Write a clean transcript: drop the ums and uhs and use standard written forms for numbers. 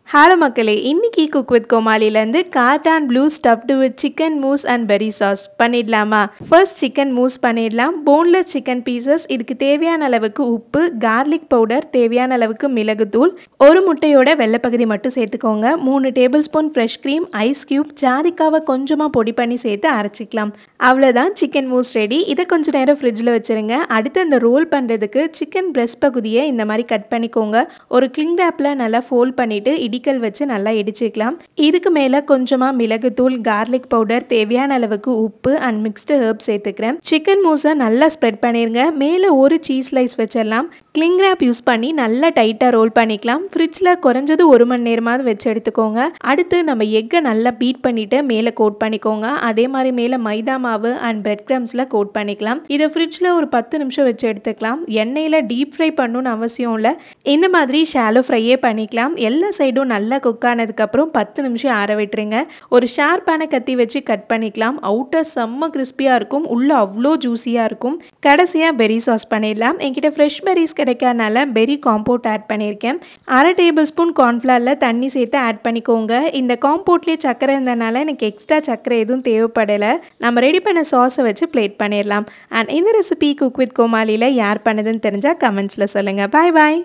Hello மக்களே, இன்னைக்கு cook with கோமாளிலேருந்து cordon bleu stuffed with chicken mousse and berry sauce பண்ணிடலாமா? ஃபர்ஸ்ட் சிக்கன் மூஸ் பண்ணிடலாம். போன்லெஸ் சிக்கன் பீசஸ், இதுக்கு தேவையான அளவுக்கு உப்பு, கார்லிக் பவுடர், தேவையான அளவுக்கு மிளகுத்தூள், ஒரு முட்டையோட வெள்ளைப்பகுதி மட்டும் சேர்த்துக்கோங்க. 3 tablespoon fresh cream, ice cube, ஜாதிக்காவை கொஞ்சமாக பொடி பண்ணி சேர்த்து அரைச்சிக்கலாம். அவ்வளோதான், சிக்கன் மூஸ் ரெடி. இதை கொஞ்சம் நேரம் ஃப்ரிட்ஜில் வச்சுருங்க. அடுத்து அந்த ரோல் பண்ணுறதுக்கு சிக்கன் பிரெஸ்ட் பகுதியை இந்த மாதிரி கட் பண்ணிக்கோங்க. ஒரு கிளிங் ரேப்பில் நல்லா ஃபோல்ட் பண்ணிவிட்டு இடிக்கல் வச்சு நல்லா இடிச்சிக்கலாம். இதுக்கு மேலே கொஞ்சமாக மிளகுத்தூள், கார்லிக் பவுடர், தேவையான அளவுக்கு உப்பு அண்ட் மிக்ஸ்டு ஹெர்ப் சேர்த்துக்கிறேன். சிக்கன் மூஸை நல்லா ஸ்ப்ரெட் பண்ணிடுங்க. மேலே ஒரு சீஸ் ஸ்லைஸ் வச்சிடலாம். கிளிங் ரேப் யூஸ் பண்ணி நல்லா டைட்டாக ரோல் பண்ணிக்கலாம். ஃப்ரிட்ஜில் குறைஞ்சது 1 மணி நேரமாவது வச்சு எடுத்துக்கோங்க. அடுத்து நம்ம எக்கை நல்லா பீட் பண்ணிவிட்டு மேலே கோட் பண்ணிக்கோங்க. அதே மாதிரி மேலே மைதா மாவு அண்ட் பிரெட் க்ரம்ஸில் கோட் பண்ணிக்கலாம். இதை ஃப்ரிட்ஜில் ஒரு 10 நிமிஷம் வச்சு எடுத்துக்கலாம். எண்ணெயில் டீப் ஃப்ரை பண்ணணும்னு அவசியம் இல்லை. இந்த மாதிரி ஷாலோ ஃப்ரையே பண்ணிக்கலாம். எல்லா சைடும் நல்லா குக் ஆனதுக்கப்புறம் 10 நிமிஷம் ஆற விட்டுருங்க. ஒரு ஷார்ப்பான கத்தி வச்சு கட் பண்ணிக்கலாம். அவுட்டர் செம்ம கிறிஸ்பியாக இருக்கும், உள்ளே அவ்வளோ ஜூஸியாக இருக்கும். கடைசியாக பெரி சாஸ் பண்ணிடலாம். என்கிட்ட ஃப்ரெஷ் பெரிஸ் கிடைக்காதனால பெரி காம்போட் ஆட் பண்ணியிருக்கேன். 1/2 டேபிள் ஸ்பூன் கார்ன்ஃப்ளவரில் தண்ணி சேர்த்து ஆட் பண்ணிக்கோங்க. இந்த காம்போட்லேயே சர்க்கரை இருந்தனால எனக்கு எக்ஸ்ட்ரா சர்க்கரை எதுவும் தேவைப்படலை. நம்ம ரெடி பண்ண சாஸை வச்சு பிளேட் பண்ணிடலாம். அண்ட் இந்த ரெசிபி குக் வித் கோமாளியில் யார் பண்ணதுன்னு தெரிஞ்சால் கமெண்ட்ஸில் சொல்லுங்கள். பாய் பாய்.